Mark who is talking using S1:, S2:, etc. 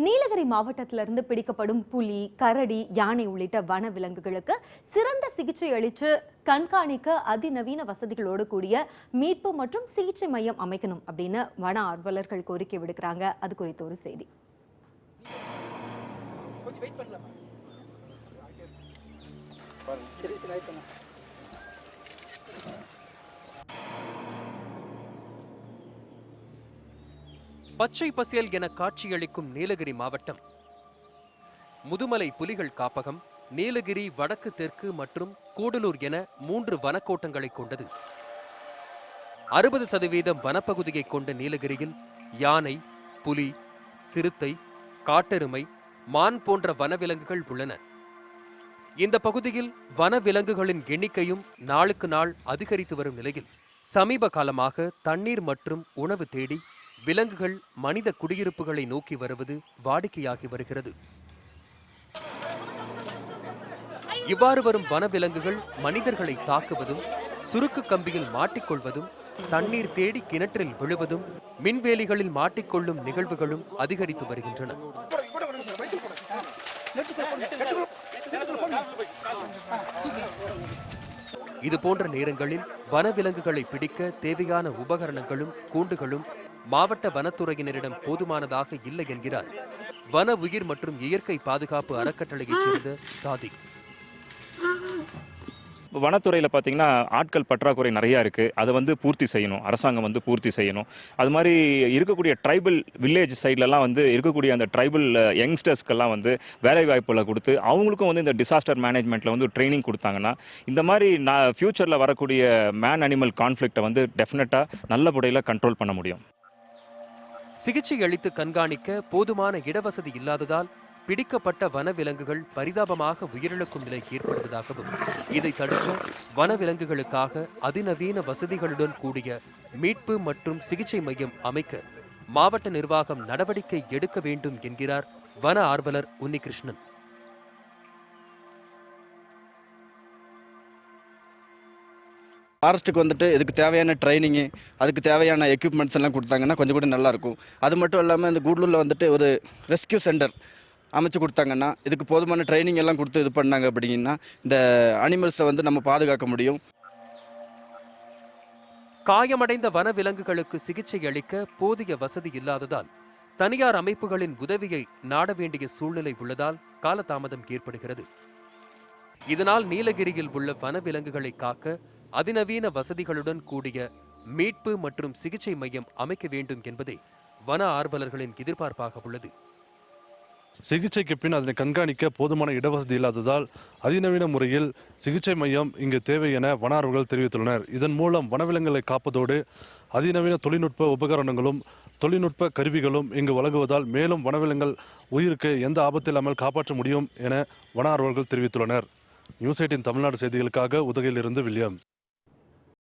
S1: நீலகிரி மாவட்டத்திலிருந்து பிடிக்கப்படும் புலி, கரடி, யானை உள்ளிட்ட வன விலங்குகளுக்கு சிறந்த சிகிச்சை அளித்து கண்காணிக்க அதிநவீன வசதிகளோடு கூடிய மீட்பு மற்றும் சிகிச்சை மையம் அமைக்கணும் அப்படின்னு வன ஆர்வலர்கள் கோரிக்கை விடுக்கிறாங்க. அது குறித்த ஒரு செய்தி.
S2: பச்சை பசேல் என காட்சியளிக்கும் நீலகிரி மாவட்டம் முதுமலை புலிகள் காப்பகம், நீலகிரி வடக்கு, தெற்கு மற்றும் கூடலூர் என 3 வனக்கோட்டங்களை கொண்டது. 60% வனப்பகுதியை கொண்ட நீலகிரியில் யானை, புலி, சிறுத்தை, காட்டெருமை, மான் போன்ற வனவிலங்குகள் உள்ளன. இந்த பகுதியில் வனவிலங்குகளின் எண்ணிக்கையும் நாளுக்கு நாள் அதிகரித்து வரும் நிலையில் சமீப காலமாக தண்ணீர் மற்றும் உணவு தேடி விலங்குகள் மனித குடியிருப்புகளை நோக்கி வருவது வாடிக்கையாகி வருகிறது. இவ்வாறு வரும் வனவிலங்குகள் மனிதர்களை தாக்குவதும், சுருக்கு கம்பியில் மாட்டிக்கொள்வதும், தண்ணீர் தேடி கிணற்றில் விழுவதும், மின்வேலிகளில் மாட்டிக்கொள்ளும் நிகழ்வுகளும் அதிகரித்து வருகின்றன. இதுபோன்ற நேரங்களில் வனவிலங்குகளை பிடிக்க தேவையான உபகரணங்களும் கூண்டுகளும் மாவட்ட வனத்துறையினரிடம் போதுமானதாக இல்லை என்கிறார் வன உயிர் மற்றும் இயற்கை பாதுகாப்பு அறக்கட்டளையைச் சேர்ந்த சாதிக்.
S3: வனத்துறையில் பார்த்தீங்கன்னா ஆட்கள் பற்றாக்குறை நிறையா இருக்குது. அதை பூர்த்தி செய்யணும், அரசாங்கம் பூர்த்தி செய்யணும். அது மாதிரி இருக்கக்கூடிய ட்ரைபல் வில்லேஜ் சைட்லலாம் இருக்கக்கூடிய அந்த ட்ரைபல் யங்ஸ்டர்ஸ்க்கெல்லாம் வேலை வாய்ப்புகளை கொடுத்து அவங்களுக்கும் இந்த டிசாஸ்டர் மேனேஜ்மெண்ட்டில் ட்ரைனிங் கொடுத்தாங்கன்னா இந்த மாதிரி ஃப்யூச்சரில் வரக்கூடிய மேன் அனிமல் கான்ஃப்ளிக்டை டெஃபினட்டாக நல்ல முறையில் கண்ட்ரோல் பண்ண முடியும்.
S2: சிகிச்சை அளித்து கண்காணிக்க போதுமான இடவசதி இல்லாததால் பிடிக்கப்பட்ட வனவிலங்குகள் பரிதாபமாக உயிரிழக்கும் நிலை ஏற்படுவதாகவும், இதை தடுக்க வனவிலங்குகளுக்காக அதிநவீன வசதிகளுடன் கூடிய மீட்பு மற்றும் சிகிச்சை மையம் அமைக்க மாவட்ட நிர்வாகம் நடவடிக்கை எடுக்க வேண்டும் என்கிறார் வன ஆர்வலர் உன்னிகிருஷ்ணன்.
S4: ஃபாரஸ்ட்டுக்கு இதுக்கு தேவையான ட்ரைனிங்கு, அதுக்கு தேவையான எக்யூப்மெண்ட்ஸ் எல்லாம் கொடுத்தாங்கன்னா கொஞ்சம் கூட நல்லாயிருக்கும். அது மட்டும் இல்லாமல் இந்த கூடலூரில் ஒரு ரெஸ்கியூ சென்டர் அமைச்சு கொடுத்தாங்கன்னா, இதுக்கு போதுமான ட்ரைனிங் எல்லாம் கொடுத்து இது பண்ணாங்க அப்படின்னா இந்த அனிமல்ஸை நம்ம பாதுகாக்க முடியும்.
S2: காயமடைந்த வனவிலங்குகளுக்கு சிகிச்சை அளிக்க போதிய வசதி இல்லாததால் தனியார் அமைப்புகளின் உதவியை நாட வேண்டிய சூழ்நிலை உள்ளதால் காலதாமதம் ஏற்படுகிறது. இதனால் நீலகிரியில் உள்ள வனவிலங்குகளை காக்க அதிநவீன வசதிகளுடன் கூடிய மீட்பு மற்றும் சிகிச்சை மையம் அமைக்க வேண்டும் என்பதே வன ஆர்வலர்களின் எதிர்பார்ப்பாக உள்ளது.
S5: சிகிச்சைக்கு பின் அதனை கண்காணிக்க போதுமான இடவசதி இல்லாததால் அதிநவீன முறையில் சிகிச்சை மையம் இங்கு தேவை என வன ஆர்வலர்கள் தெரிவித்துள்ளனர். இதன் மூலம் வனவிலங்குகளை காப்பதோடு அதிநவீன தொழில்நுட்ப உபகரணங்களும் தொழில்நுட்ப கருவிகளும் இங்கு வழங்குவதால் மேலும் வனவிலங்குகள் உயிருக்கு எந்த ஆபத்து இல்லாமல் காப்பாற்ற முடியும் என வன ஆர்வலர்கள் தெரிவித்துள்ளனர். நியூஸ் 18 தமிழ்நாடு செய்திகளுக்காக உதகையிலிருந்து வில்லியம்.